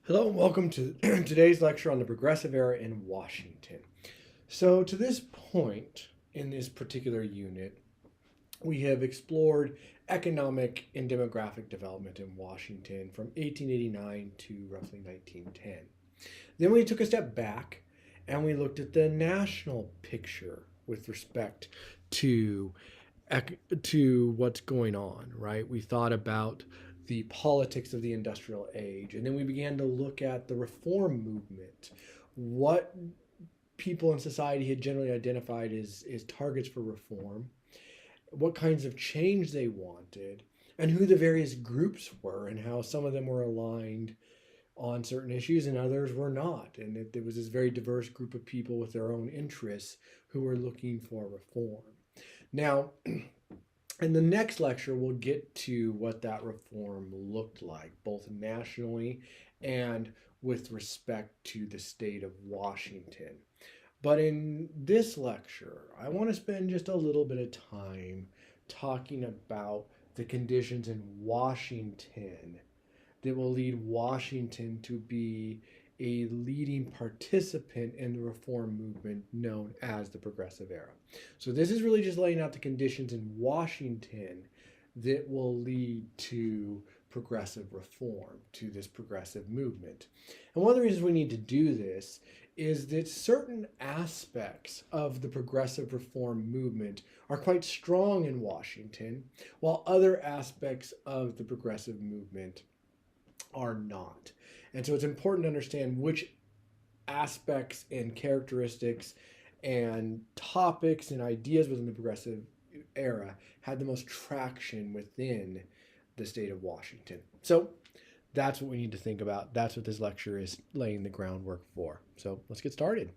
Hello and welcome to today's lecture on the Progressive Era in Washington. So, to this point in this particular unit, we have explored economic and demographic development in Washington from 1889 to roughly 1910. Then we took a step back and we looked at the national picture with respect to to what's going on, right? We thought about the politics of the industrial age, and then we began to look at the reform movement, what people in society had generally identified as targets for reform, what kinds of change they wanted, and who the various groups were, and how some of them were aligned on certain issues and others were not. And it was this very diverse group of people with their own interests who were looking for reform. Now, in the next lecture, we'll get to what that reform looked like, both nationally and with respect to the state of Washington. But in this lecture, I want to spend just a little bit of time talking about the conditions in Washington that will lead Washington to be a leading participant in the reform movement known as the Progressive Era. So this is really just laying out the conditions in Washington that will lead to progressive reform, to this progressive movement. And one of the reasons we need to do this is that certain aspects of the progressive reform movement are quite strong in Washington, while other aspects of the progressive movement are not. And so it's important to understand which aspects and characteristics and topics and ideas within the progressive era had the most traction within the state of Washington. So that's what we need to think about. That's what this lecture is laying the groundwork for. So let's get started.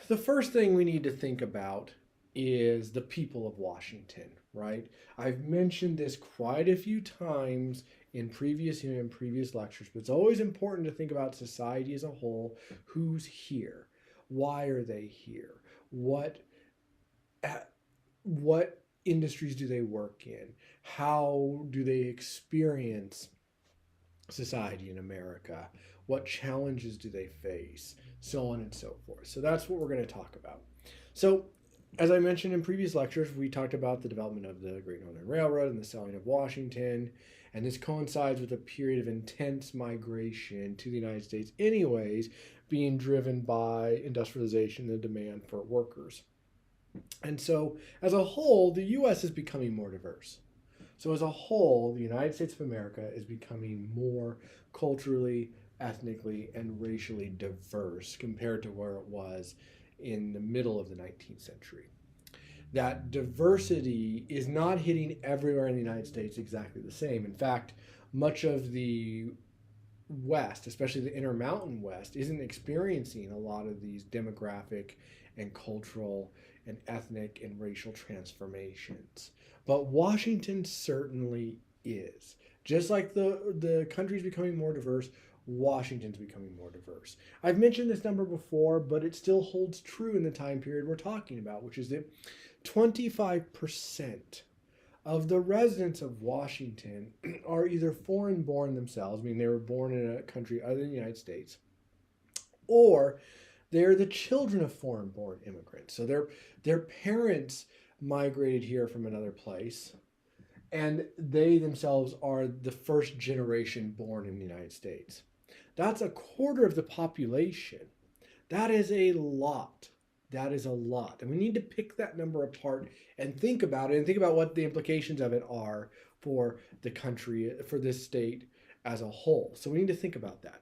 The first thing we need to think about is the people of Washington, right? I've mentioned this quite a few times in previous lectures, but it's always important to think about society as a whole. Who's here? Why are they here? What industries do they work in? How do they experience society in America? What challenges do they face? So on and so forth. So that's what we're going to talk about. So as I mentioned in previous lectures, we talked about the development of the Great Northern Railroad and the selling of Washington, and this coincides with a period of intense migration to the United States anyways, being driven by industrialization and the demand for workers. And so, as a whole, the U.S. is becoming more diverse. So, as a whole, the United States of America is becoming more culturally, ethnically, and racially diverse compared to where it was in the middle of the 19th century. That diversity is not hitting everywhere in the United States exactly the same. In fact, much of the West, especially the Intermountain West, isn't experiencing a lot of these demographic and cultural and ethnic and racial transformations. But Washington certainly is. Just like the country's becoming more diverse, Washington's becoming more diverse. I've mentioned this number before, but it still holds true in the time period we're talking about, which is that 25% of the residents of Washington are either foreign born themselves, meaning they were born in a country other than the United States, or they're the children of foreign born immigrants. So their parents migrated here from another place, and they themselves are the first generation born in the United States. That's a quarter of the population. That is a lot. That is a lot. And we need to pick that number apart and think about it and think about what the implications of it are for the country, for this state as a whole. So we need to think about that.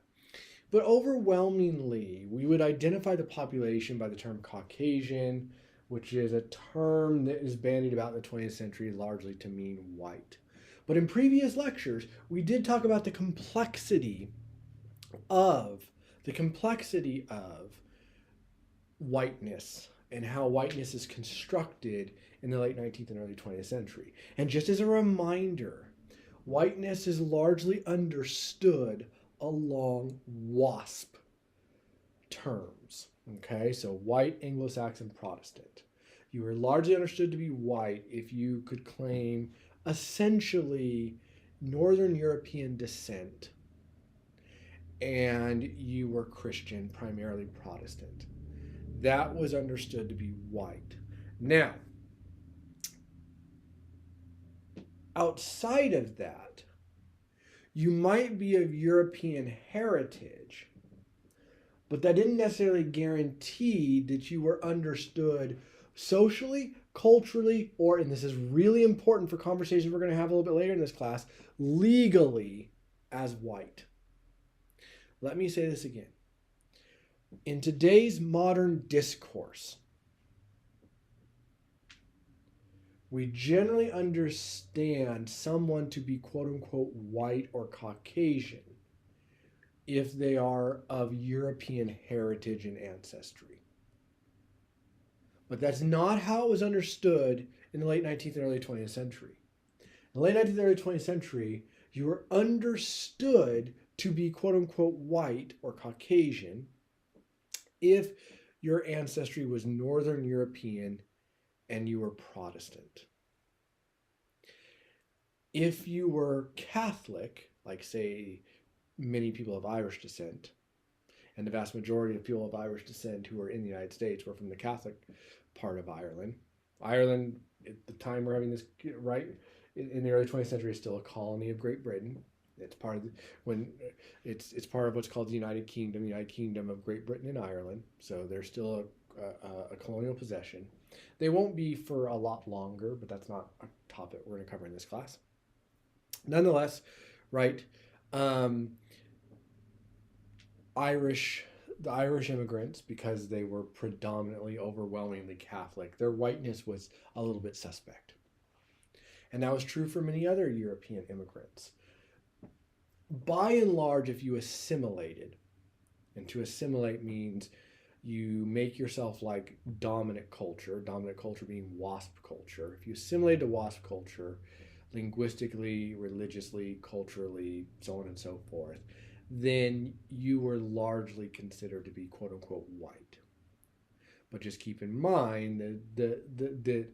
But overwhelmingly, we would identify the population by the term Caucasian, which is a term that is bandied about in the 20th century largely to mean white. But in previous lectures, we did talk about the complexity of whiteness and how whiteness is constructed in the late 19th and early 20th century. And just as a reminder, whiteness is largely understood along WASP terms. Okay, so white, Anglo-Saxon, Protestant. You were largely understood to be white if you could claim essentially Northern European descent and you were Christian, primarily Protestant. That was understood to be white. Now, outside of that, you might be of European heritage, but that didn't necessarily guarantee that you were understood socially, culturally, or, and this is really important for conversations we're going to have a little bit later in this class, legally as white. Let me say this again. In today's modern discourse, we generally understand someone to be quote unquote white or Caucasian if they are of European heritage and ancestry. But that's not how it was understood in the late 19th and early 20th century. In the late 19th and early 20th century, you were understood to be quote unquote white or Caucasian if your ancestry was Northern European and you were Protestant. If you were Catholic, like say many people of Irish descent, and the vast majority of people of Irish descent who are in the United States were from the Catholic part of Ireland. Ireland, at the time we're having this, right, in the early 20th century, is still a colony of Great Britain. It's part of it's part of what's called the United Kingdom of Great Britain and Ireland. So they're still a colonial possession. They won't be for a lot longer, but that's not a topic we're going to cover in this class. Nonetheless, right, the Irish immigrants, because they were predominantly overwhelmingly Catholic, their whiteness was a little bit suspect. And that was true for many other European immigrants. By and large, if you assimilated, and to assimilate means you make yourself like dominant culture being WASP culture. If you assimilate to WASP culture, linguistically, religiously, culturally, so on and so forth, then you were largely considered to be quote unquote white. But just keep in mind that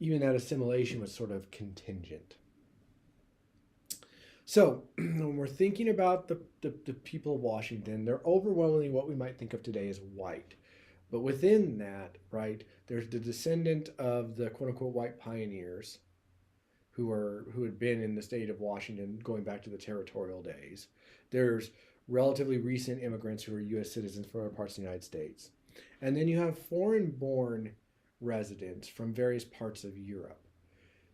even that assimilation was sort of contingent. So when we're thinking about the people of Washington, they're overwhelmingly what we might think of today as white. But within that, right, there's the descendant of the quote unquote white pioneers who had been in the state of Washington going back to the territorial days. There's relatively recent immigrants who are U.S. citizens from other parts of the United States. And then you have foreign-born residents from various parts of Europe.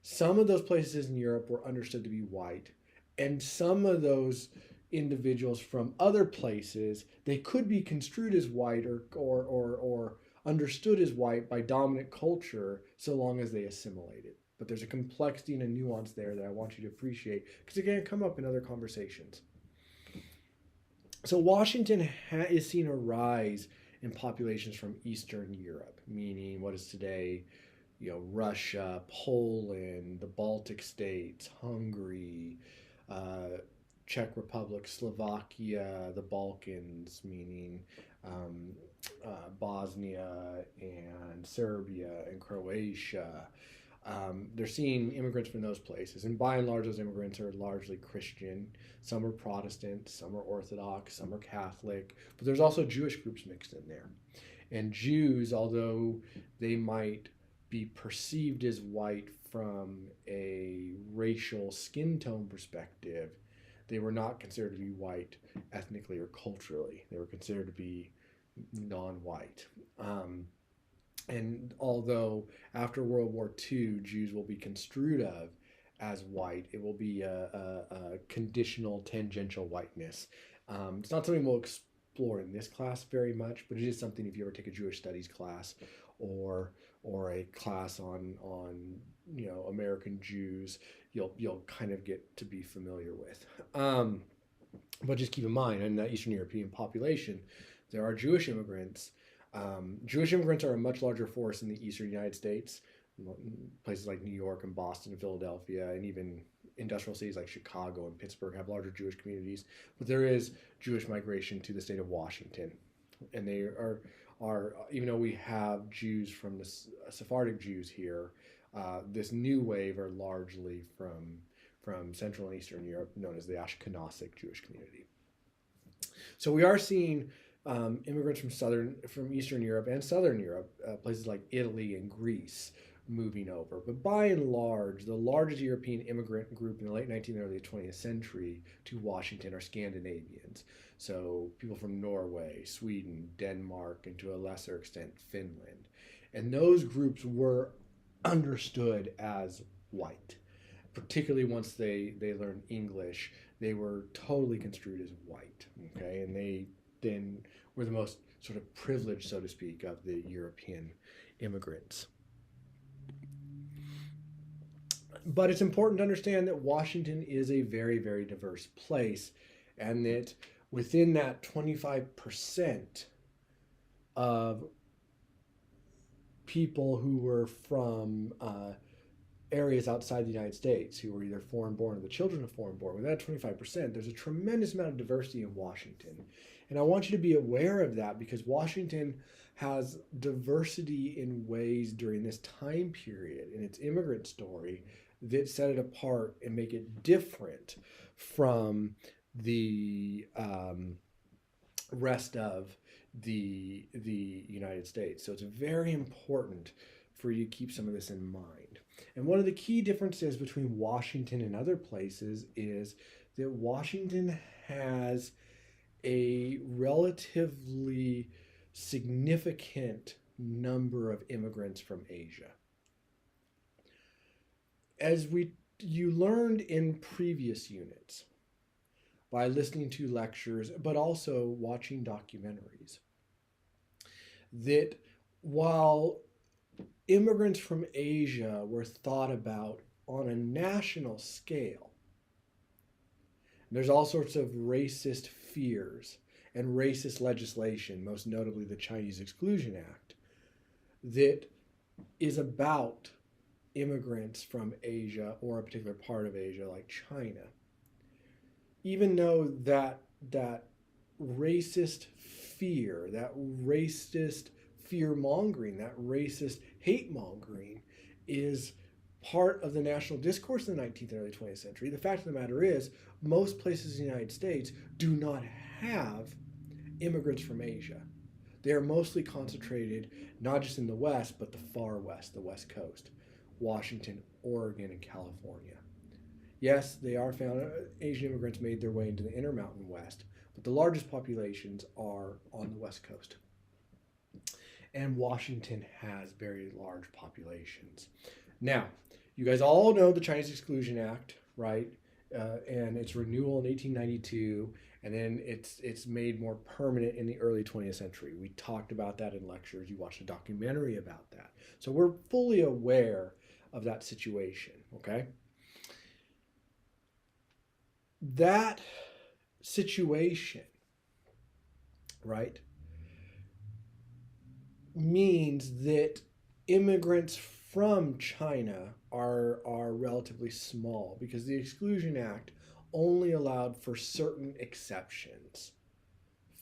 Some of those places in Europe were understood to be white, and some of those individuals from other places, they could be construed as white or understood as white by dominant culture so long as they assimilated. But there's a complexity and a nuance there that I want you to appreciate because it's going to come up in other conversations. So Washington is seeing a rise in populations from Eastern Europe, meaning what is today, Russia, Poland, the Baltic states, Hungary, Czech Republic, Slovakia, the Balkans, meaning Bosnia and Serbia and Croatia. They're seeing immigrants from those places, and by and large those immigrants are largely Christian. Some are Protestant, some are Orthodox, some are Catholic, but there's also Jewish groups mixed in there. And Jews, although they might be perceived as white from a racial skin tone perspective, they were not considered to be white ethnically or culturally. They were considered to be non-white. And although after World War II, Jews will be construed of as white, it will be a conditional, tangential whiteness. It's not something we'll explore in this class very much, but it is something if you ever take a Jewish studies class or a class on American Jews, you'll kind of get to be familiar with. But just keep in mind, in the Eastern European population, there are Jewish immigrants. Jewish immigrants are a much larger force in the Eastern United States, places like New York and Boston and Philadelphia, and even industrial cities like Chicago and Pittsburgh have larger Jewish communities. But there is Jewish migration to the state of Washington, and they are even though we have Jews from the Sephardic Jews here, this new wave are largely from Central and Eastern Europe, known as the Ashkenazic Jewish community. So we are seeing immigrants from Eastern Europe and Southern Europe, places like Italy and Greece, moving over. But by and large, the largest European immigrant group in the late 19th and early 20th century to Washington are Scandinavians. So people from Norway, Sweden, Denmark, and to a lesser extent, Finland. And those groups were understood as white, particularly once they learned English. They were totally construed as white, okay? And they then were the most sort of privileged, so to speak, of the European immigrants. But it's important to understand that Washington is a very, very diverse place, and that within that 25% of people who were from areas outside the United States, who were either foreign born or the children of foreign born, within that 25%, there's a tremendous amount of diversity in Washington. And I want you to be aware of that, because Washington has diversity in ways during this time period in its immigrant story that set it apart and make it different from the rest of the United States. So it's very important for you to keep some of this in mind. And one of the key differences between Washington and other places is that Washington has a relatively significant number of immigrants from Asia. As you learned in previous units by listening to lectures, but also watching documentaries, that while immigrants from Asia were thought about on a national scale, there's all sorts of racist fears and racist legislation, most notably the Chinese Exclusion Act, that is about immigrants from Asia or a particular part of Asia like China. Even though that racist fear, that racist fear-mongering, that racist hate-mongering is part of the national discourse in the 19th and early 20th century, the fact of the matter is most places in the United States do not have immigrants from Asia. They are mostly concentrated not just in the West, but the far West, the West Coast, Washington, Oregon, and California. Yes, they are found, Asian immigrants made their way into the Intermountain West, but the largest populations are on the West Coast. And Washington has very large populations. Now, you guys all know the Chinese Exclusion Act, right? And its renewal in 1892, and then it's made more permanent in the early 20th century. We talked about that in lectures. You watched a documentary about that. So we're fully aware of that situation, okay? That situation, right, means that immigrants from China are relatively small, because the Exclusion Act only allowed for certain exceptions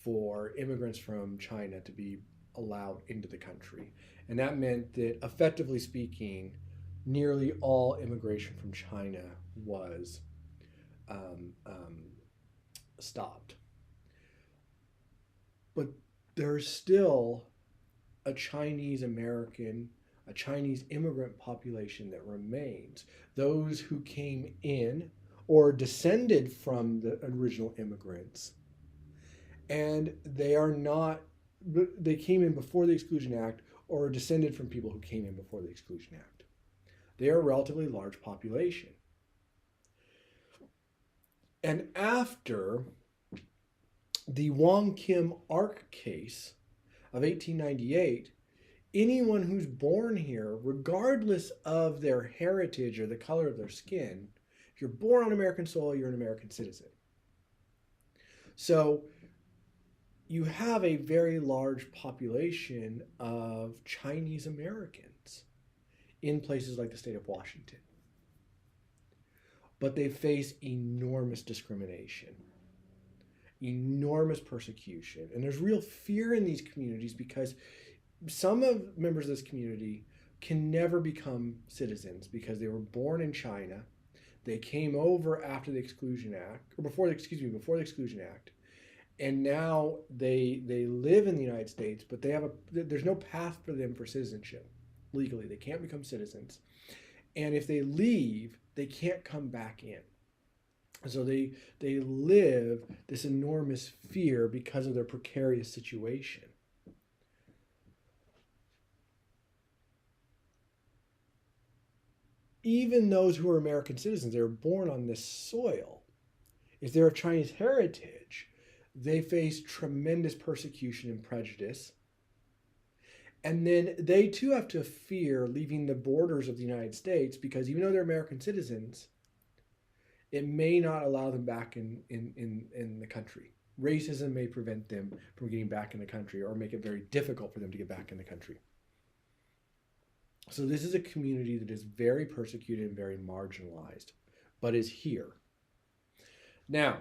for immigrants from China to be allowed into the country. And that meant that, effectively speaking, nearly all immigration from China was stopped. But there's still a Chinese American, a Chinese immigrant population that remains. Those who came in or descended from the original immigrants, and they came in before the Exclusion Act or descended from people who came in before the Exclusion Act. They are a relatively large population. And after the Wong Kim Ark case of 1898, anyone who's born here, regardless of their heritage or the color of their skin, if you're born on American soil, you're an American citizen. So you have a very large population of Chinese Americans in places like the state of Washington. But they face enormous discrimination, enormous persecution. And there's real fear in these communities because some of members of this community can never become citizens because they were born in China. They came over after the Exclusion Act, or before the Exclusion Act, and now they live in the United States, but there's no path for them for citizenship legally. They can't become citizens, and if they leave, they can't come back in. So they live this enormous fear because of their precarious situation. Even those who are American citizens, they were born on this soil. If they're of Chinese heritage, they face tremendous persecution and prejudice. And then they too have to fear leaving the borders of the United States because even though they're American citizens, it may not allow them back in the country. Racism may prevent them from getting back in the country or make it very difficult for them to get back in the country. So this is a community that is very persecuted and very marginalized, but is here. Now,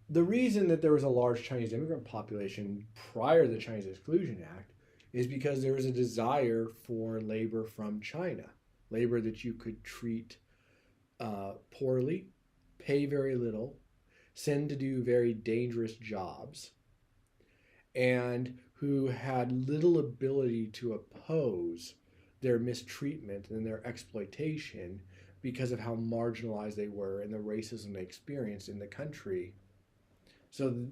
the reason that there was a large Chinese immigrant population prior to the Chinese Exclusion Act is because there was a desire for labor from China, labor that you could treat poorly, pay very little, send to do very dangerous jobs, and who had little ability to oppose their mistreatment and their exploitation because of how marginalized they were and the racism they experienced in the country. So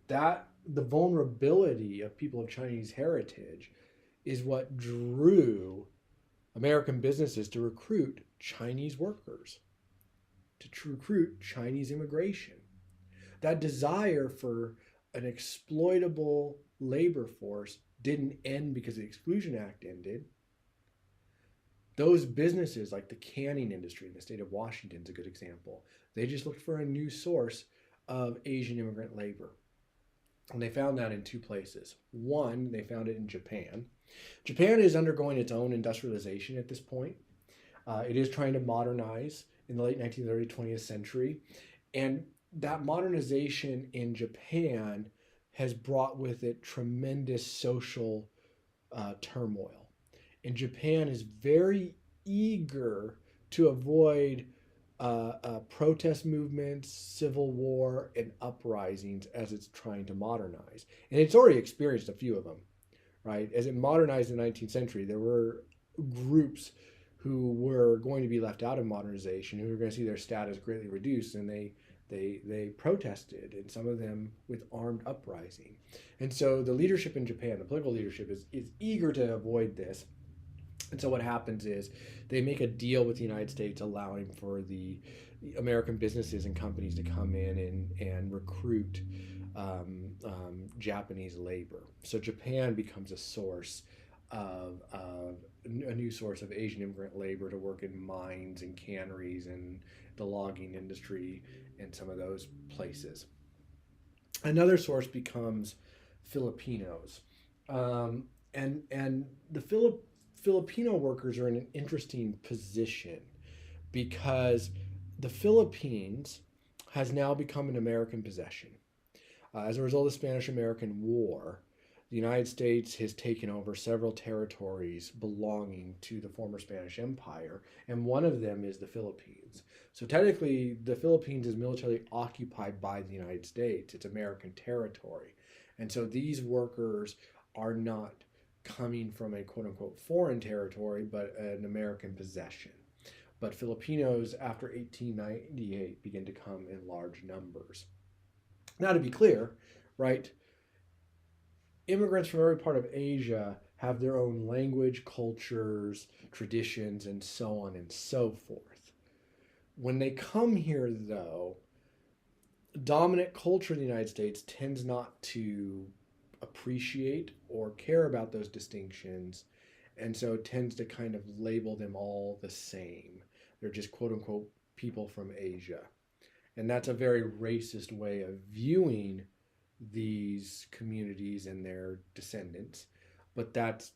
that the vulnerability of people of Chinese heritage is what drew American businesses to recruit Chinese workers, to recruit Chinese immigration. That desire for an exploitable labor force didn't end because the Exclusion Act ended. Those businesses, like the canning industry in the state of Washington is a good example. They just looked for a new source of Asian immigrant labor. And they found that in two places. One, they found it in Japan. Japan is undergoing its own industrialization at this point. It is trying to modernize in the late 19th, early 20th century. And that modernization in Japan has brought with it tremendous social turmoil. And Japan is very eager to avoid protest movements, civil war, and uprisings as it's trying to modernize. And it's already experienced a few of them, right? As it modernized in the 19th century, there were groups who were going to be left out of modernization, who were going to see their status greatly reduced, and they protested, and some of them with armed uprising. And so the leadership in Japan, the political leadership, is eager to avoid this. And so what happens is they make a deal with the United States allowing for the American businesses and companies to come in and recruit Japanese labor. So Japan becomes a source of a new source of Asian immigrant labor to work in mines and canneries and the logging industry and some of those places. Another source becomes Filipinos. And the Filipino workers are in an interesting position because the Philippines has now become an American possession. As a result of the Spanish-American War, the United States has taken over several territories belonging to the former Spanish Empire, and one of them is the Philippines. So technically, the Philippines is militarily occupied by the United States. It's American territory. And so these workers are not coming from a quote-unquote foreign territory, but an American possession. But Filipinos after 1898 begin to come in large numbers. Now, to be clear, right, immigrants from every part of Asia have their own language, cultures, traditions, and so on and so forth. When they come here, though, dominant culture in the United States tends not to appreciate or care about those distinctions, and so tends to kind of label them all the same. They're just quote unquote people from Asia. And that's a very racist way of viewing these communities and their descendants, but that's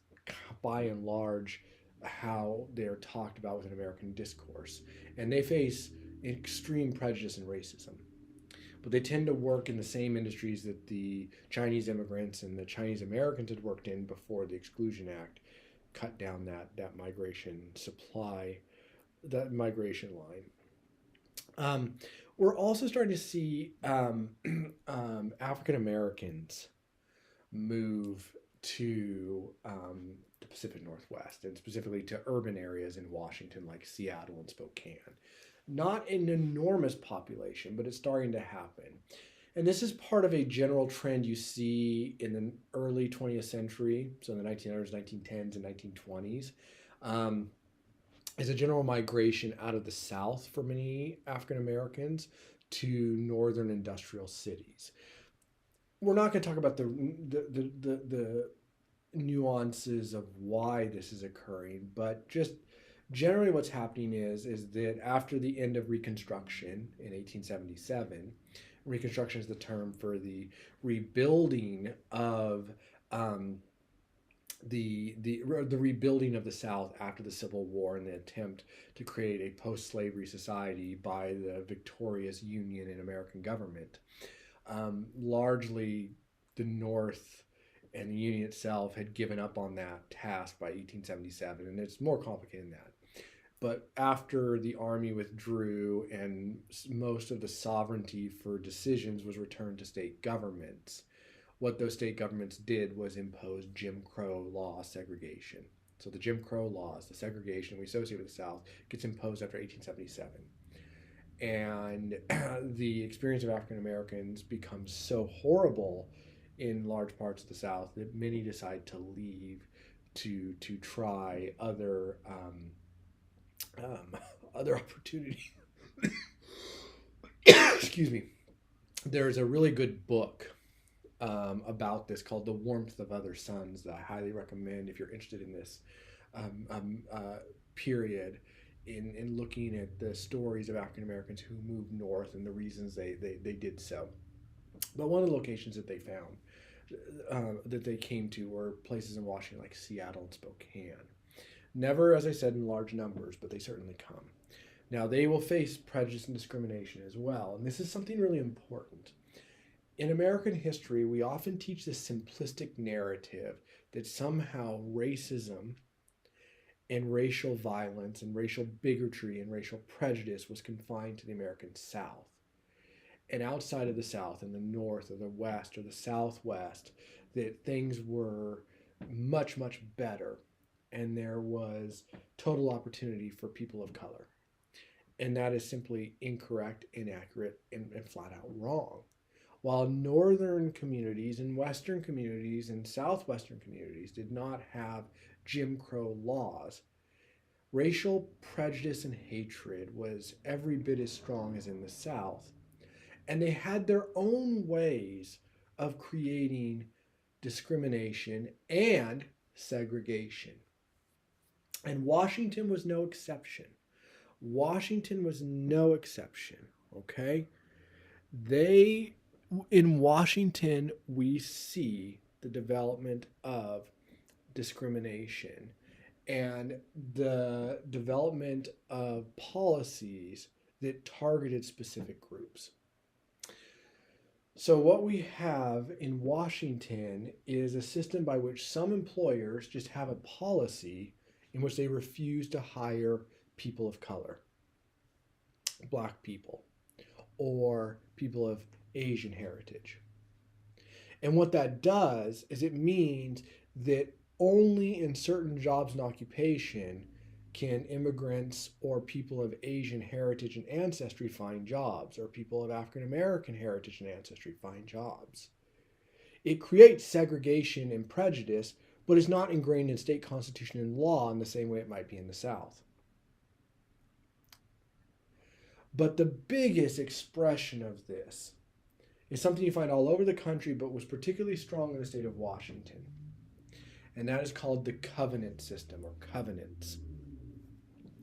by and large how they're talked about within American discourse. And they face extreme prejudice and racism. But they tend to work in the same industries that the Chinese immigrants and the Chinese Americans had worked in before the Exclusion Act cut down that migration supply, that migration line. We're also starting to see African Americans move to the Pacific Northwest, and specifically to urban areas in Washington like Seattle and Spokane. Not an enormous population, but it's starting to happen. And this is part of a general trend you see in the early 20th century, so in the 1900s, 1910s, and 1920s. Is a general migration out of the South for many African Americans to northern industrial cities. We're not going to talk about the nuances of why this is occurring, but just generally what's happening is that after the end of Reconstruction in 1877, Reconstruction is the term for the rebuilding of the rebuilding of the South after the Civil War and the attempt to create a post-slavery society by the victorious Union and American government. Largely, the North and the Union itself had given up on that task by 1877, and it's more complicated than that. But after the army withdrew and most of the sovereignty for decisions was returned to state governments, what those state governments did was impose Jim Crow law segregation. So the Jim Crow laws, the segregation we associate with the South, gets imposed after 1877. And the experience of African Americans becomes so horrible in large parts of the South that many decide to leave to try other other opportunity. Excuse me. There's a really good book about this called The Warmth of Other Suns that I highly recommend if you're interested in this period in looking at the stories of African Americans who moved north and the reasons they did so. But one of the locations that they found that they came to were places in Washington like Seattle and Spokane. Never, as I said, in large numbers, but they certainly come. Now, they will face prejudice and discrimination as well, and this is something really important. In American history, we often teach this simplistic narrative that somehow racism and racial violence and racial bigotry and racial prejudice was confined to the American South. And outside of the South, in the North or the West or the Southwest, that things were much, much better. And there was total opportunity for people of color. And that is simply incorrect, inaccurate, and flat out wrong. While northern communities and western communities and southwestern communities did not have Jim Crow laws, racial prejudice and hatred was every bit as strong as in the South. And they had their own ways of creating discrimination and segregation. And Washington was no exception. Washington was no exception, okay? In Washington, we see the development of discrimination and the development of policies that targeted specific groups. So what we have in Washington is a system by which some employers just have a policy in which they refuse to hire people of color, Black people, or people of Asian heritage. And what that does is it means that only in certain jobs and occupation can immigrants or people of Asian heritage and ancestry find jobs, or people of African American heritage and ancestry find jobs. It creates segregation and prejudice, but is not ingrained in state constitution and law in the same way it might be in the South. But the biggest expression of this is something you find all over the country, but was particularly strong in the state of Washington. And that is called the covenant system, or covenants.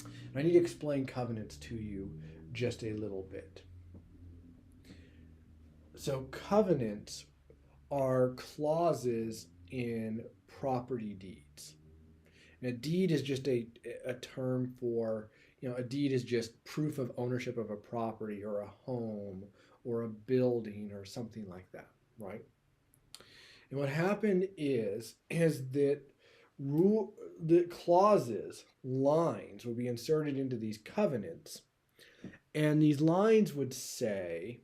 And I need to explain covenants to you just a little bit. So covenants are clauses in property deeds. And a deed is just a term for, a deed is just proof of ownership of a property or a home or a building or something like that, right? And what happened is that the clauses, lines, would be inserted into these covenants And these lines would say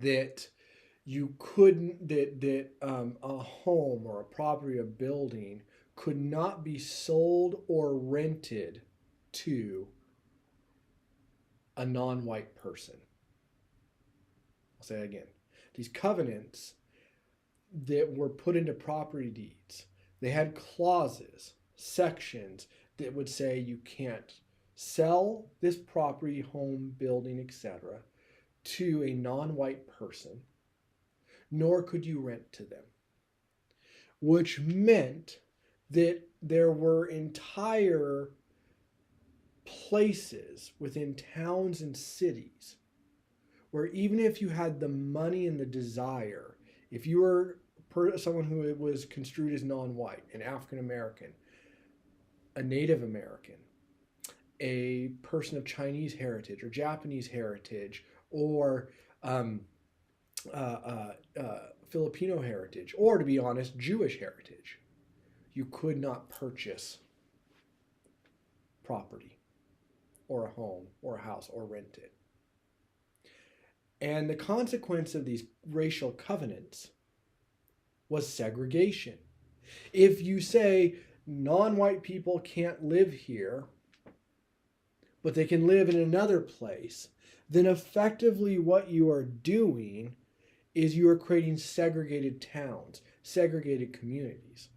that you couldn't, that a home or a property, a building could not be sold or rented to a non-white person. I'll say it again. These covenants that were put into property deeds, they had clauses, sections that would say you can't sell this property, home, building, etc., to a non-white person, nor could you rent to them, which meant that there were entire places within towns and cities where even if you had the money and the desire, if you were someone who was construed as non-white, an African American, a Native American, a person of Chinese heritage or Japanese heritage, or Filipino heritage, or to be honest, Jewish heritage, you could not purchase property or a home or a house or rent it. And the consequence of these racial covenants was segregation. If you say non-white people can't live here, but they can live in another place, then effectively what you are doing is you are creating segregated towns, segregated communities,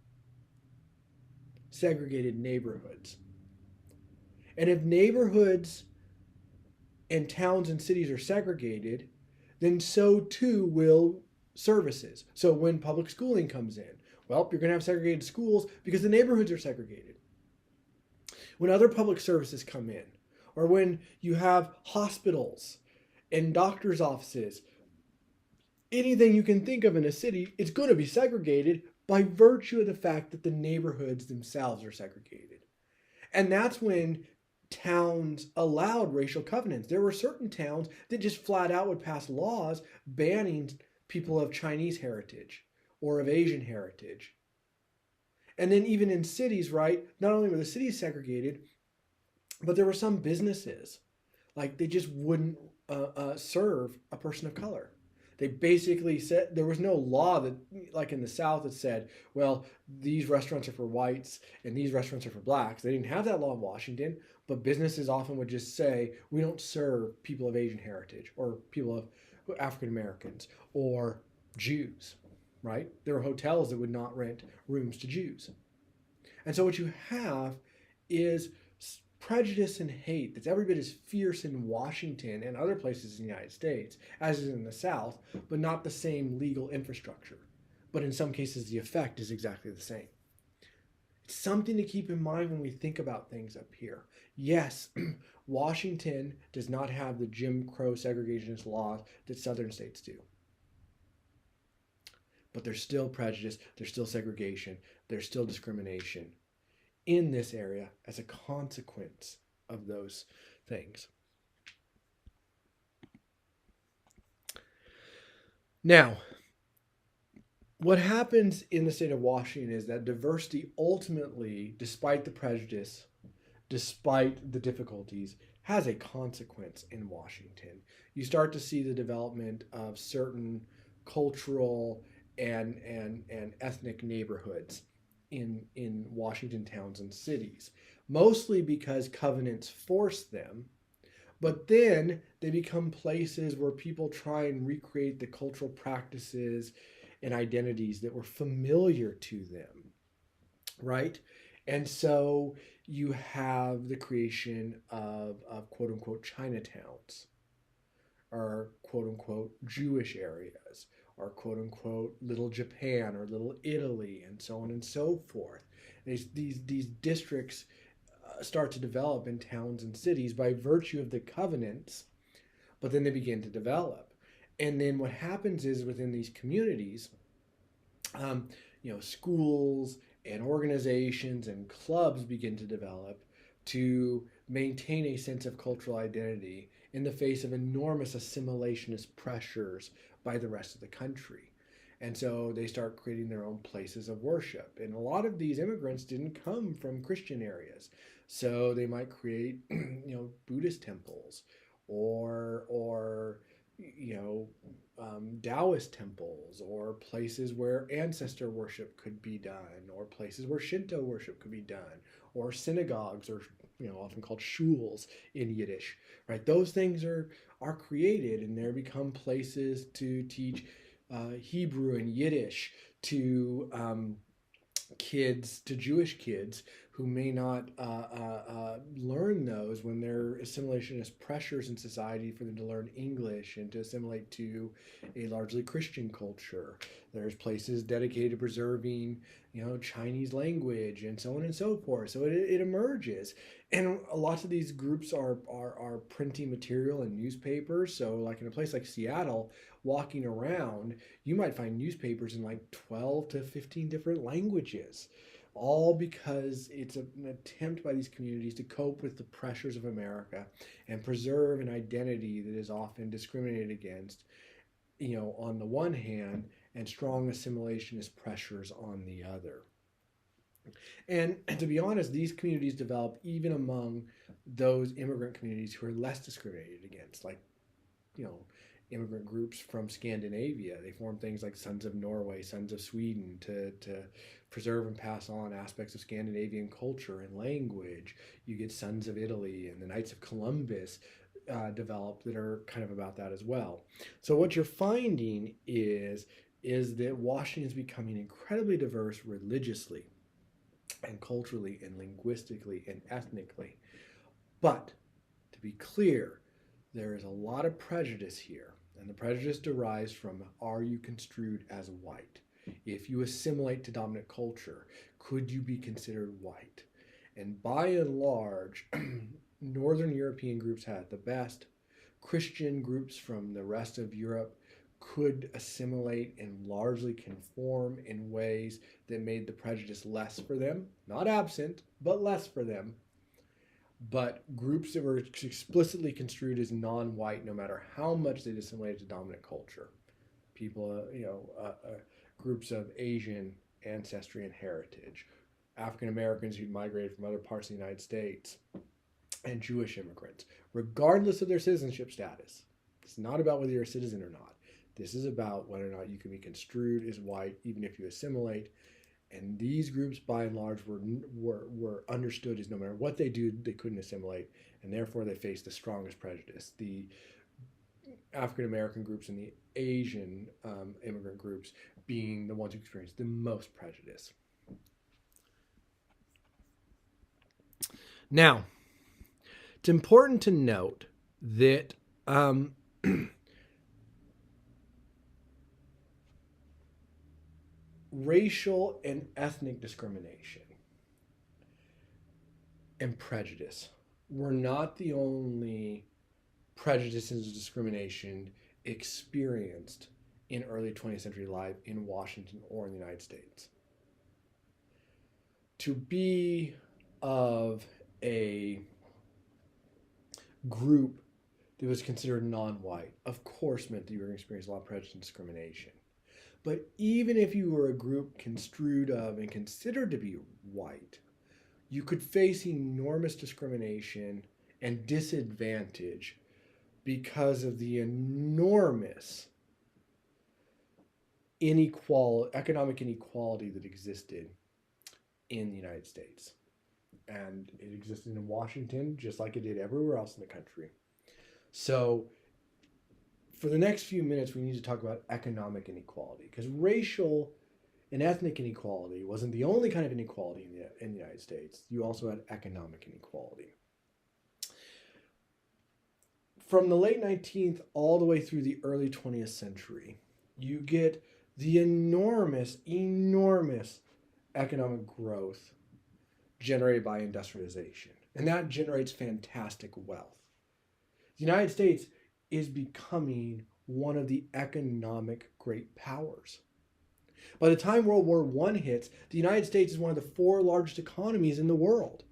segregated neighborhoods. And if neighborhoods and towns and cities are segregated, then so too will services. So when public schooling comes in, well, you're going to have segregated schools because the neighborhoods are segregated. When other public services come in, or when you have hospitals and doctors' offices, anything you can think of in a city, it's going to be segregated by virtue of the fact that the neighborhoods themselves are segregated. And that's when towns allowed racial covenants. There were certain towns that just flat out would pass laws banning people of Chinese heritage or of Asian heritage. And then even in cities, right, not only were the cities segregated, but there were some businesses, like they just wouldn't serve a person of color. They basically said there was no law that, like in the South, that said, well, these restaurants are for whites and these restaurants are for blacks. They didn't have that law in Washington, but businesses often would just say, we don't serve people of Asian heritage or people of African Americans or Jews, right? There were hotels that would not rent rooms to Jews. And so what you have is prejudice and hate that's every bit as fierce in Washington and other places in the United States as is in the South, but not the same legal infrastructure. But in some cases, the effect is exactly the same. It's something to keep in mind when we think about things up here. Yes, Washington does not have the Jim Crow segregationist laws that southern states do. But there's still prejudice, there's still segregation, there's still discrimination in this area as a consequence of those things. Now, what happens in the state of Washington is that diversity ultimately, despite the prejudice, despite the difficulties, has a consequence in Washington. You start to see the development of certain cultural and ethnic neighborhoods in Washington towns and cities, mostly because covenants force them, but then they become places where people try and recreate the cultural practices and identities that were familiar to them, right? And so you have the creation of quote unquote Chinatowns, or quote unquote Jewish areas, or quote unquote Little Japan or Little Italy, and so on and so forth. These districts start to develop in towns and cities by virtue of the covenants, but then they begin to develop. And then what happens is within these communities, schools and organizations and clubs begin to develop to maintain a sense of cultural identity in the face of enormous assimilationist pressures by the rest of the country. And so they start creating their own places of worship. And a lot of these immigrants didn't come from Christian areas. So they might create, Buddhist temples or Taoist temples, or places where ancestor worship could be done, or places where Shinto worship could be done, or synagogues, or often called shuls in Yiddish, right? Those things are created, and they become places to teach Hebrew and Yiddish to kids, to Jewish kids who may not learn those when there are assimilationist pressures in society for them to learn English and to assimilate to a largely Christian culture. There's places dedicated to preserving, Chinese language and so on and so forth. So it emerges. And lots of these groups are printing material in newspapers. So like in a place like Seattle, walking around, you might find newspapers in like 12 to 15 different languages, all because it's an attempt by these communities to cope with the pressures of America and preserve an identity that is often discriminated against, on the one hand, and strong assimilationist pressures on the other. And to be honest, these communities develop even among those immigrant communities who are less discriminated against, like, immigrant groups from Scandinavia. They form things like Sons of Norway, Sons of Sweden to preserve and pass on aspects of Scandinavian culture and language. You get Sons of Italy and the Knights of Columbus developed that are kind of about that as well. So what you're finding is that Washington is becoming incredibly diverse religiously and culturally and linguistically and ethnically. But to be clear, there is a lot of prejudice here, and the prejudice derives from, are you construed as white? If you assimilate to dominant culture, could you be considered white? And by and large, Northern European groups had the best. Christian groups from the rest of Europe could assimilate and largely conform in ways that made the prejudice less for them. Not absent, but less for them. But groups that were explicitly construed as non-white, no matter how much they assimilated to dominant culture, people, groups of Asian ancestry and heritage, African Americans who'd migrated from other parts of the United States, and Jewish immigrants, regardless of their citizenship status. It's not about whether you're a citizen or not. This is about whether or not you can be construed as white, even if you assimilate. And these groups, by and large, were understood as no matter what they do, they couldn't assimilate, and therefore they faced the strongest prejudice. The African American groups and the Asian immigrant groups being the ones who experienced the most prejudice. Now, it's important to note that racial and ethnic discrimination and prejudice were not the only prejudices and discrimination experienced in early 20th century life in Washington or in the United States. To be of a group that was considered non-white, of course, meant that you were going to experience a lot of prejudice and discrimination. But even if you were a group construed of and considered to be white, you could face enormous discrimination and disadvantage because of the enormous economic inequality that existed in the United States. And it existed in Washington just like it did everywhere else in the country. So for the next few minutes, we need to talk about economic inequality, because racial and ethnic inequality wasn't the only kind of inequality in the United States. You also had economic inequality. From the late 19th all the way through the early 20th century, you get the enormous economic growth generated by industrialization. And that generates fantastic wealth. The United States is becoming one of the economic great powers. By the time World War I hits, the United States is one of the 4 largest economies in the world.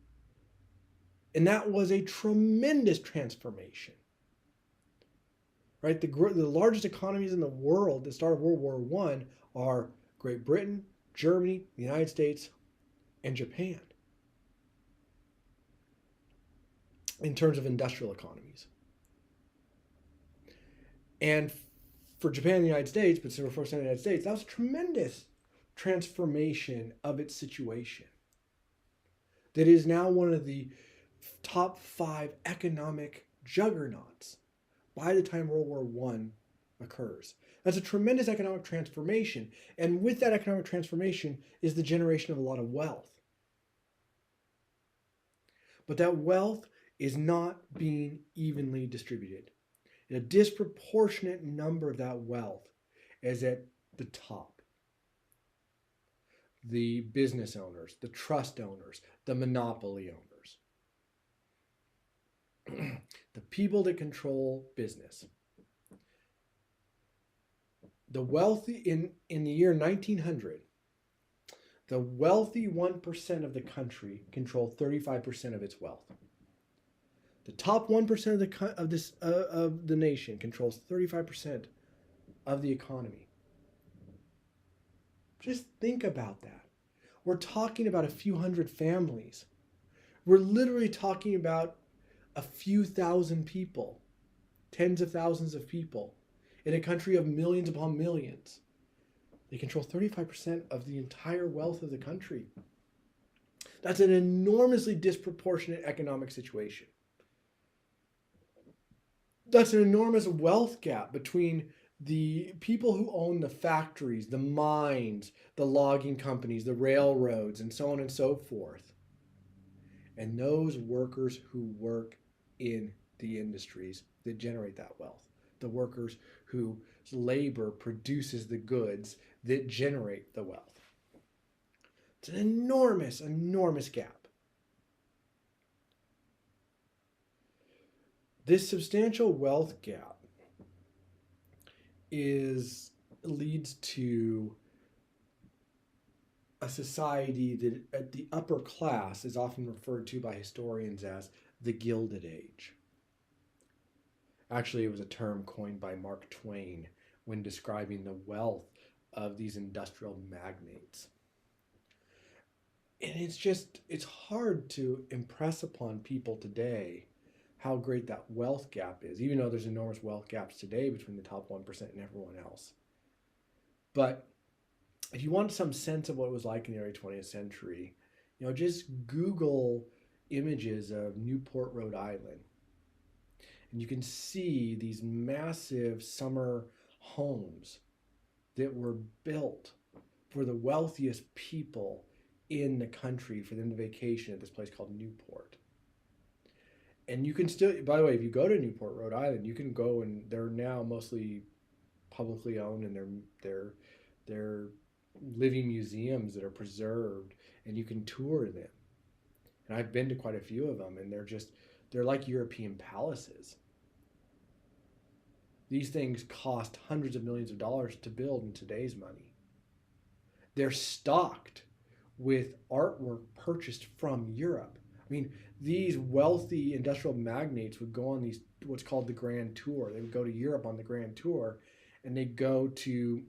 And that was a tremendous transformation. Right? The largest economies in the world at the start of World War I are Great Britain, Germany, the United States, and Japan in terms of industrial economies. And for Japan and the United States, but for the United States, that was a tremendous transformation of its situation. That is now one of the top 5 economic juggernauts by the time World War One occurs. That's a tremendous economic transformation. And with that economic transformation is the generation of a lot of wealth. But that wealth is not being evenly distributed. A disproportionate number of that wealth is at the top. The business owners, the trust owners, the monopoly owners. The people that control business. The wealthy, in the year 1900, the wealthy 1% of the country controlled 35% of its wealth. The top 1% of the nation controls 35% of the economy. Just think about that. We're talking about a few hundred families. We're literally talking about a few thousand people, tens of thousands of people, in a country of millions upon millions. They control 35% of the entire wealth of the country. That's an enormously disproportionate economic situation. That's an enormous wealth gap between the people who own the factories, the mines, the logging companies, the railroads, and so on and so forth, and those workers who work in the industries that generate that wealth. The workers whose labor produces the goods that generate the wealth. It's an enormous, enormous gap. This substantial wealth gap leads to a society that at the upper class is often referred to by historians as the Gilded Age. Actually, it was a term coined by Mark Twain when describing the wealth of these industrial magnates. And it's hard to impress upon people today how great that wealth gap is, even though there's enormous wealth gaps today between the top 1% and everyone else. But if you want some sense of what it was like in the early 20th century, just Google images of Newport, Rhode Island. And you can see these massive summer homes that were built for the wealthiest people in the country for them to vacation at this place called Newport. And you can still, by the way, if you go to Newport, Rhode Island, you can go, and they're now mostly publicly owned, and they're living museums that are preserved, and you can tour them. And I've been to quite a few of them, and they're like European palaces. These things cost hundreds of millions of dollars to build in today's money. They're stocked with artwork purchased from Europe. I mean, these wealthy industrial magnates would go on these, what's called the Grand Tour. They would go to Europe on the Grand Tour, and they'd go to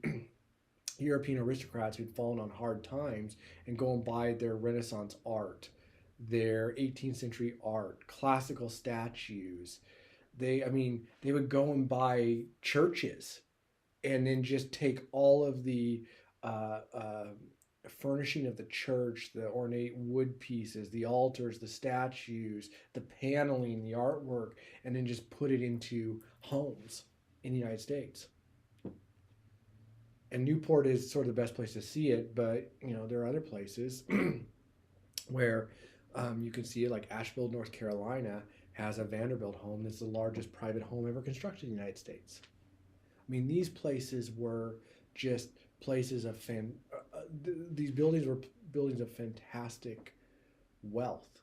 European aristocrats who'd fallen on hard times and go and buy their Renaissance art, their 18th century art, classical statues. They would go and buy churches and then just take all of the furnishing of the church, the ornate wood pieces, the altars, the statues, the paneling, the artwork, and then just put it into homes in the United States. And Newport is sort of the best place to see it, but there are other places where you can see it, like Asheville, North Carolina has a Vanderbilt home that's the largest private home ever constructed in the United States. I mean, these places were just places of these buildings were buildings of fantastic wealth,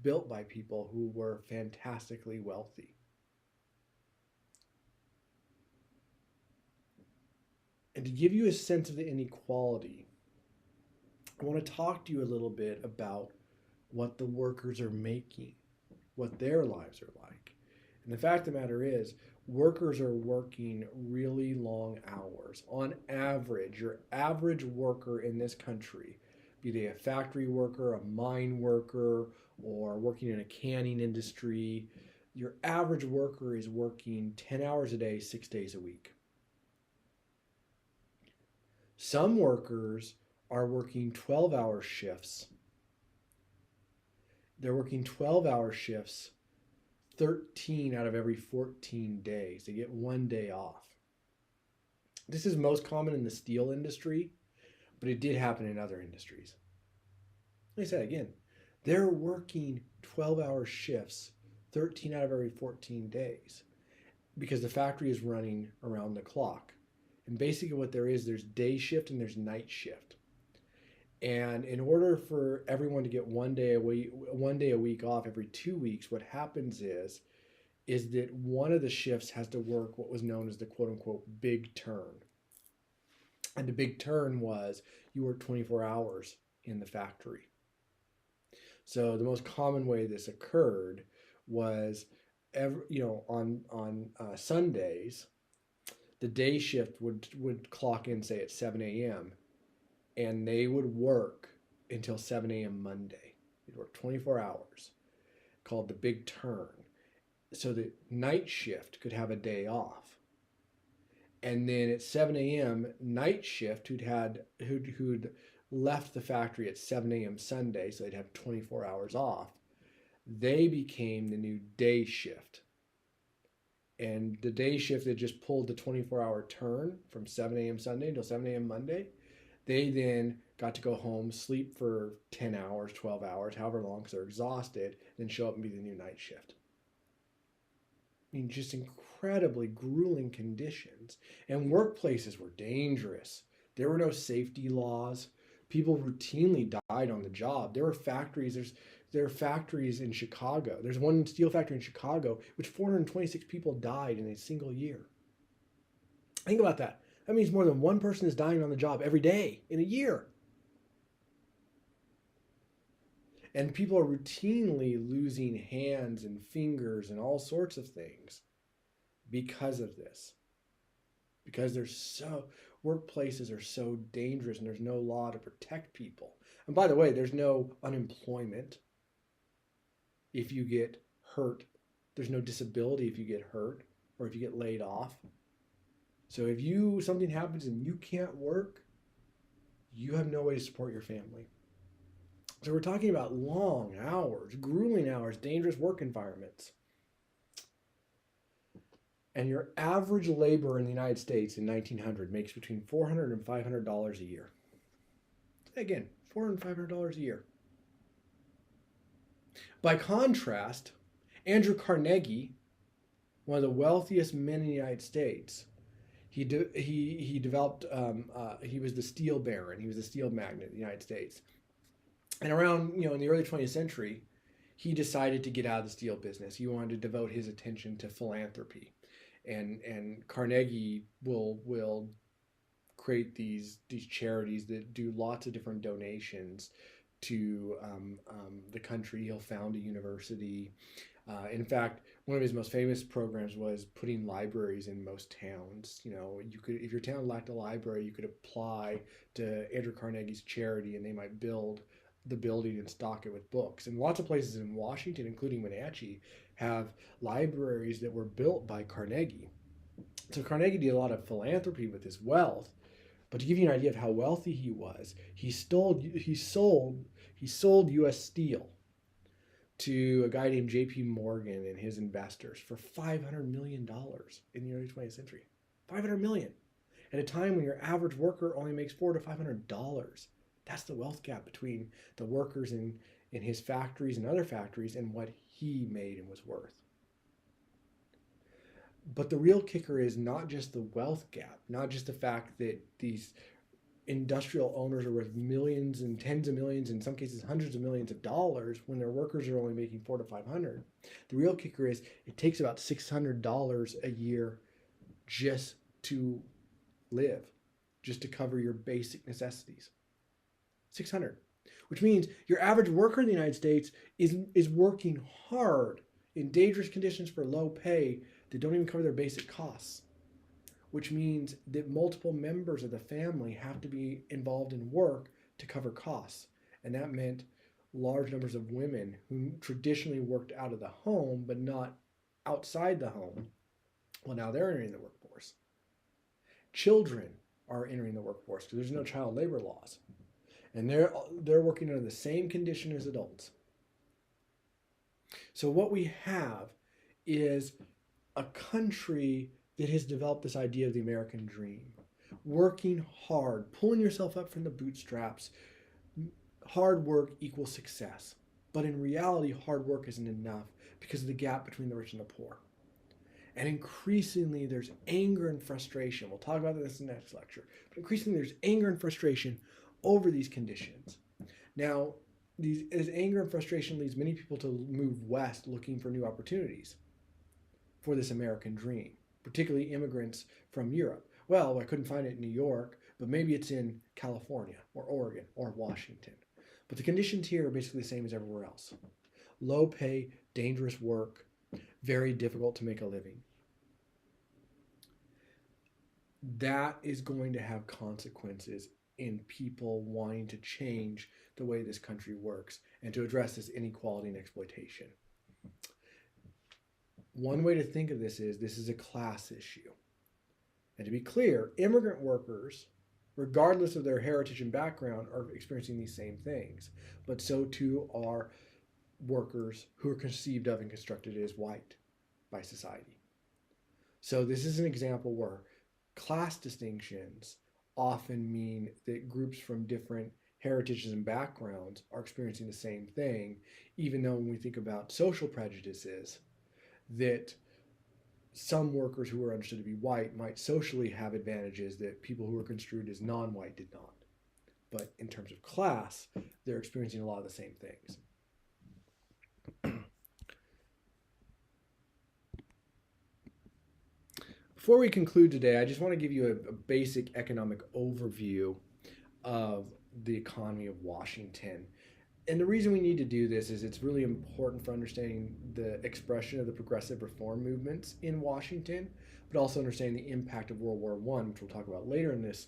built by people who were fantastically wealthy. And to give you a sense of the inequality, I want to talk to you a little bit about what the workers are making, what their lives are like. And the fact of the matter is, workers are working really long hours. On average, your average worker in this country, be they a factory worker, a mine worker, or working in a canning industry, Your average worker is working 10 hours a day, 6 days a week. Some workers are working 12-hour shifts. They're working 12-hour shifts 13 out of every 14 days. They get 1 day off. This is most common in the steel industry, but it did happen in other industries. Like I said again, they're working 12-hour shifts 13 out of every 14 days because the factory is running around the clock. And basically what there's day shift and there's night shift. And in order for everyone to get 1 day a week off every 2 weeks, what happens is that one of the shifts has to work what was known as the quote unquote big turn. And the big turn was you work 24 hours in the factory. So the most common way this occurred was on Sundays, the day shift would clock in, say, at 7 a.m. and they would work until 7 a.m. Monday. They'd work 24 hours, called the big turn. So the night shift could have a day off. And then at 7 a.m., night shift, who'd left the factory at 7 a.m. Sunday, so they'd have 24 hours off, they became the new day shift. And the day shift that just pulled the 24-hour turn from 7 a.m. Sunday until 7 a.m. Monday, they then got to go home, sleep for 10 hours, 12 hours, however long, because they're exhausted, then show up and be the new night shift. I mean, just incredibly grueling conditions. And workplaces were dangerous. There were no safety laws. People routinely died on the job. There were factories. There are factories in Chicago. There's one steel factory in Chicago, which 426 people died in a single year. Think about that. That means more than one person is dying on the job every day in a year. And people are routinely losing hands and fingers and all sorts of things because of this. Because workplaces are so dangerous and there's no law to protect people. And by the way, there's no unemployment if you get hurt. There's no disability if you get hurt or if you get laid off. So if something happens and you can't work, you have no way to support your family. So we're talking about long hours, grueling hours, dangerous work environments. And your average laborer in the United States in 1900 makes between $400 and $500 a year. Again, $400 and $500 a year. By contrast, Andrew Carnegie, one of the wealthiest men in the United States, he developed. He was the steel baron. He was the steel magnate in the United States. And around in the early 20th century, he decided to get out of the steel business. He wanted to devote his attention to philanthropy, and Carnegie will create these charities that do lots of different donations to the country. He'll found a university. In fact, one of his most famous programs was putting libraries in most towns. You could, if your town lacked a library, you could apply to Andrew Carnegie's charity, and they might build the building and stock it with books. And lots of places in Washington, including Wenatchee, have libraries that were built by Carnegie. So Carnegie did a lot of philanthropy with his wealth. But to give you an idea of how wealthy he was, he sold U.S. Steel to a guy named J.P. Morgan and his investors for $500 million in the early 20th century. $500 million at a time when your average worker only makes $400 to $500. That's the wealth gap between the workers in his factories and other factories and what he made and was worth. But the real kicker is not just the wealth gap, not just the fact that these industrial owners are worth millions and tens of millions, in some cases hundreds of millions of dollars, when their workers are only making $400 to $500. The real kicker is it takes about $600 a year just to live, just to cover your basic necessities. $600, which means your average worker in the United States is working hard in dangerous conditions for low pay that don't even cover their basic costs, which means that multiple members of the family have to be involved in work to cover costs. And that meant large numbers of women who traditionally worked out of the home, but not outside the home, well, now they're entering the workforce. Children are entering the workforce because there's no child labor laws, and they're working under the same condition as adults. So what we have is a country that has developed this idea of the American dream, working hard, pulling yourself up from the bootstraps. Hard work equals success. But in reality, hard work isn't enough because of the gap between the rich and the poor. And increasingly, there's anger and frustration. We'll talk about this in the next lecture. But increasingly, there's anger and frustration over these conditions. Now, this anger and frustration leads many people to move west looking for new opportunities for this American dream, particularly immigrants from Europe. Well, I couldn't find it in New York, but maybe it's in California or Oregon or Washington. But the conditions here are basically the same as everywhere else. Low pay, dangerous work, very difficult to make a living. That is going to have consequences in people wanting to change the way this country works and to address this inequality and exploitation. One way to think of this is a class issue. And to be clear, immigrant workers, regardless of their heritage and background, are experiencing these same things. But so too are workers who are conceived of and constructed as white by society. So this is an example where class distinctions often mean that groups from different heritages and backgrounds are experiencing the same thing, even though when we think about social prejudices, that some workers who are understood to be white might socially have advantages that people who are construed as non-white did not. But in terms of class, they're experiencing a lot of the same things. Before we conclude today, I just want to give you a basic economic overview of the economy of Washington. And the reason we need to do this is it's really important for understanding the expression of the progressive reform movements in Washington, but also understanding the impact of World War I, which we'll talk about later in this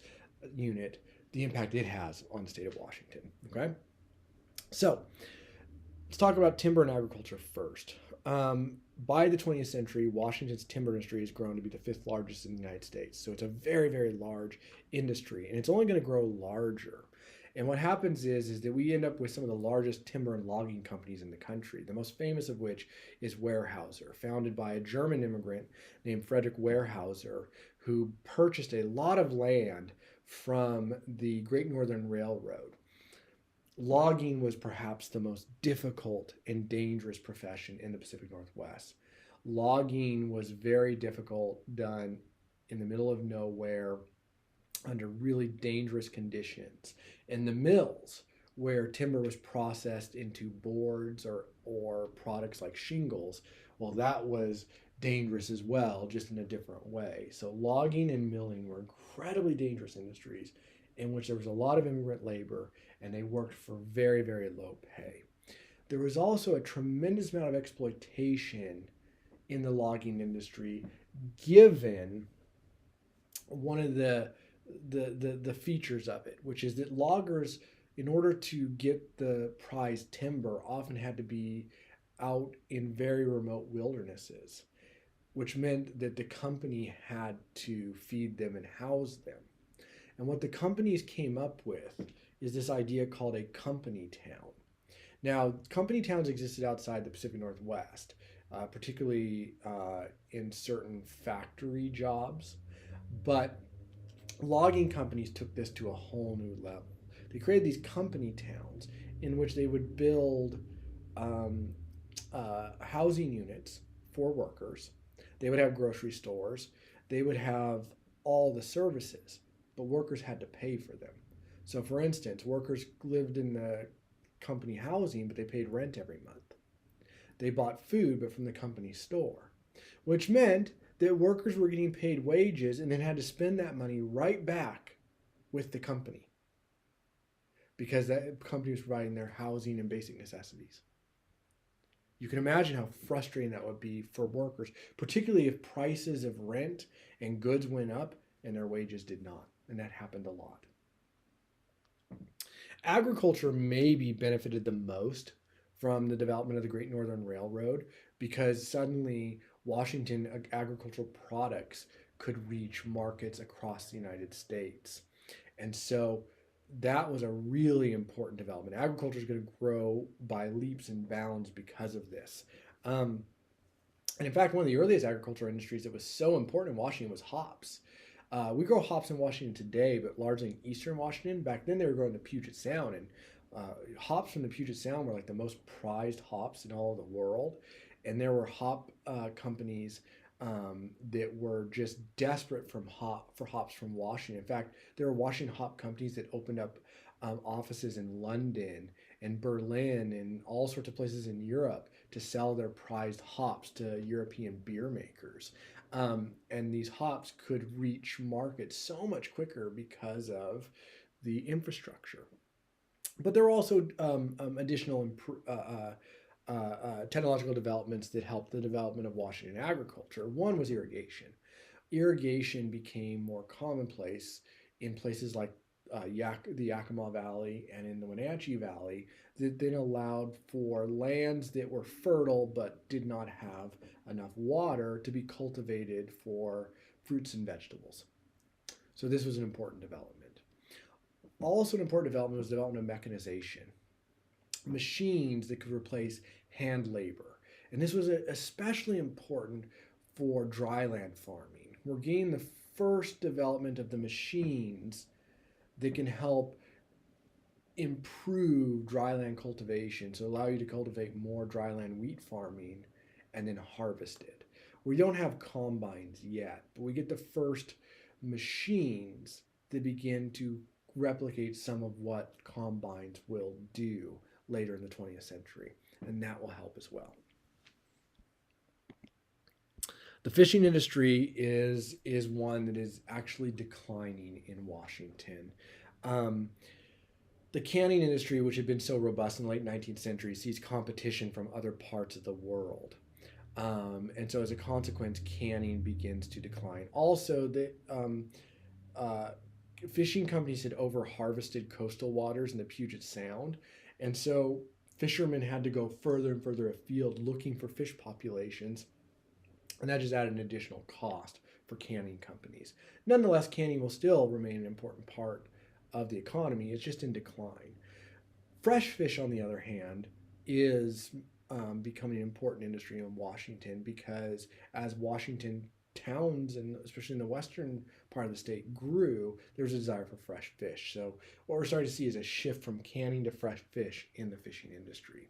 unit, the impact it has on the state of Washington. Okay? So let's talk about timber and agriculture first. By the 20th century, Washington's timber industry has grown to be the 5th largest in the United States. So it's a very, very large industry, and it's only going to grow larger. And what happens is that we end up with some of the largest timber and logging companies in the country, the most famous of which is Weyerhaeuser, founded by a German immigrant named Frederick Weyerhaeuser, who purchased a lot of land from the Great Northern Railroad. Logging was perhaps the most difficult and dangerous profession in the Pacific Northwest. Logging was very difficult, done in the middle of nowhere under really dangerous conditions. And the mills where timber was processed into boards or products like shingles, well, that was dangerous as well, just in a different way. So logging and milling were incredibly dangerous industries in which there was a lot of immigrant labor, and they worked for very, very low pay. There was also a tremendous amount of exploitation in the logging industry, given one of the features of it, which is that loggers, in order to get the prized timber, often had to be out in very remote wildernesses, which meant that the company had to feed them and house them. And what the companies came up with is this idea called a company town. Now, company towns existed outside the Pacific Northwest, particularly in certain factory jobs, but logging companies took this to a whole new level. They created these company towns in which they would build housing units for workers. They would have grocery stores. They would have all the services, but workers had to pay for them. So for instance, workers lived in the company housing, but they paid rent every month. They bought food, but from the company store, which meant that workers were getting paid wages and then had to spend that money right back with the company because that company was providing their housing and basic necessities. You can imagine how frustrating that would be for workers, particularly if prices of rent and goods went up and their wages did not. And that happened a lot. Agriculture maybe benefited the most from the development of the Great Northern Railroad because suddenly Washington agricultural products could reach markets across the United States. And so that was a really important development. Agriculture is going to grow by leaps and bounds because of this. Um, and in fact, one of the earliest agricultural industries that was so important in Washington was hops. We grow hops in Washington today, but largely in eastern Washington. Back then, they were growing the Puget Sound, and hops from the Puget Sound were like the most prized hops in all of the world. And there were hop companies that were just desperate for hops from Washington. In fact, there were Washington hop companies that opened up offices in London and Berlin and all sorts of places in Europe to sell their prized hops to European beer makers. And these hops could reach markets so much quicker because of the infrastructure. But there were also additional technological developments that helped the development of Washington agriculture. One was irrigation. Irrigation became more commonplace in places like the Yakima Valley and in the Wenatchee Valley, that then allowed for lands that were fertile but did not have enough water to be cultivated for fruits and vegetables. So this was an important development. Also, an important development was the development of mechanization, machines that could replace hand labor. And this was especially important for dryland farming. We're getting the first development of the machines that can help improve dryland cultivation, so allow you to cultivate more dryland wheat farming and then harvest it. We don't have combines yet, but we get the first machines that begin to replicate some of what combines will do later in the 20th century, and that will help as well. The fishing industry is one that is actually declining in Washington. The canning industry, which had been so robust in the late 19th century, sees competition from other parts of the world. And so as a consequence, canning begins to decline. Also, the fishing companies had over-harvested coastal waters in the Puget Sound. And so fishermen had to go further and further afield looking for fish populations. And that just added an additional cost for canning companies. Nonetheless, canning will still remain an important part of the economy. It's just in decline. Fresh fish, on the other hand, is becoming an important industry in Washington, because as Washington towns, and especially in the western part of the state, grew, there's a desire for fresh fish. So what we're starting to see is a shift from canning to fresh fish in the fishing industry.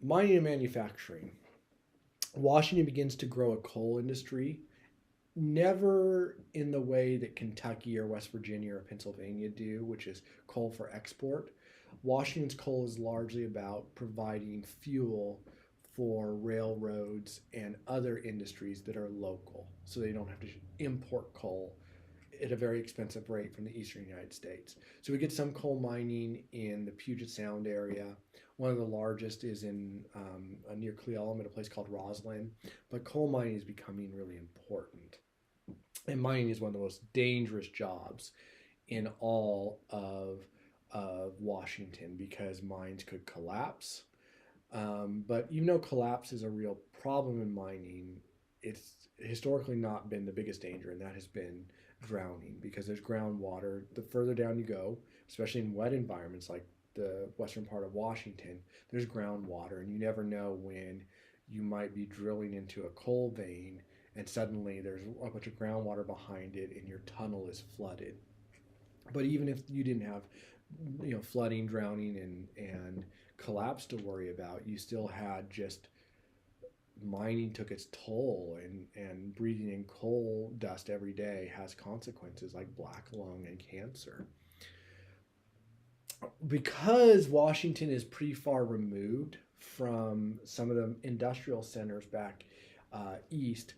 Mining and manufacturing. Washington begins to grow a coal industry, never in the way that Kentucky or West Virginia or Pennsylvania do, which is coal for export. Washington's coal is largely about providing fuel for railroads and other industries that are local, so they don't have to import coal at a very expensive rate from the eastern United States. So we get some coal mining in the Puget Sound area. One of the largest is in near Cle Elum at a place called Roslyn. But coal mining is becoming really important. And mining is one of the most dangerous jobs in all of Washington, because mines could collapse. But even though collapse is a real problem in mining, it's historically not been the biggest danger, and that has been drowning, because there's groundwater. The further down you go, especially in wet environments like the western part of Washington, there's groundwater, and you never know when you might be drilling into a coal vein and suddenly there's a bunch of groundwater behind it and your tunnel is flooded. But even if you didn't have flooding, drowning, and collapse to worry about, you still had just mining took its toll, and breathing in coal dust every day has consequences like black lung and cancer. Because Washington is pretty far removed from some of the industrial centers back east,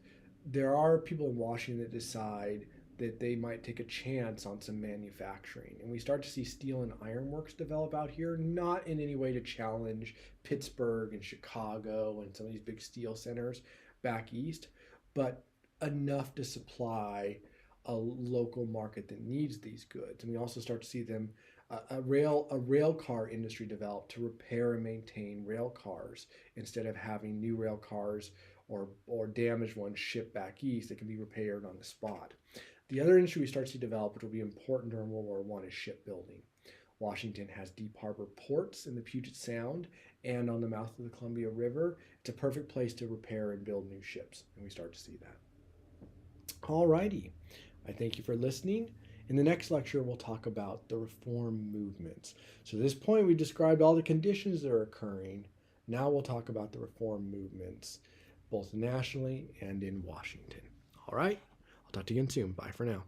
there are people in Washington that decide that they might take a chance on some manufacturing. And we start to see steel and ironworks develop out here, not in any way to challenge Pittsburgh and Chicago and some of these big steel centers back east, but enough to supply a local market that needs these goods. And we also start to see them a rail car industry develop to repair and maintain rail cars, instead of having new rail cars or damaged ones shipped back east that can be repaired on the spot. The other industry we start to see develop, which will be important during World War I, is shipbuilding. Washington has deep harbor ports in the Puget Sound and on the mouth of the Columbia River. It's a perfect place to repair and build new ships, and we start to see that. Alrighty, I thank you for listening. In the next lecture, we'll talk about the reform movements. So at this point, we described all the conditions that are occurring. Now we'll talk about the reform movements, both nationally and in Washington. All right, I'll talk to you again soon. Bye for now.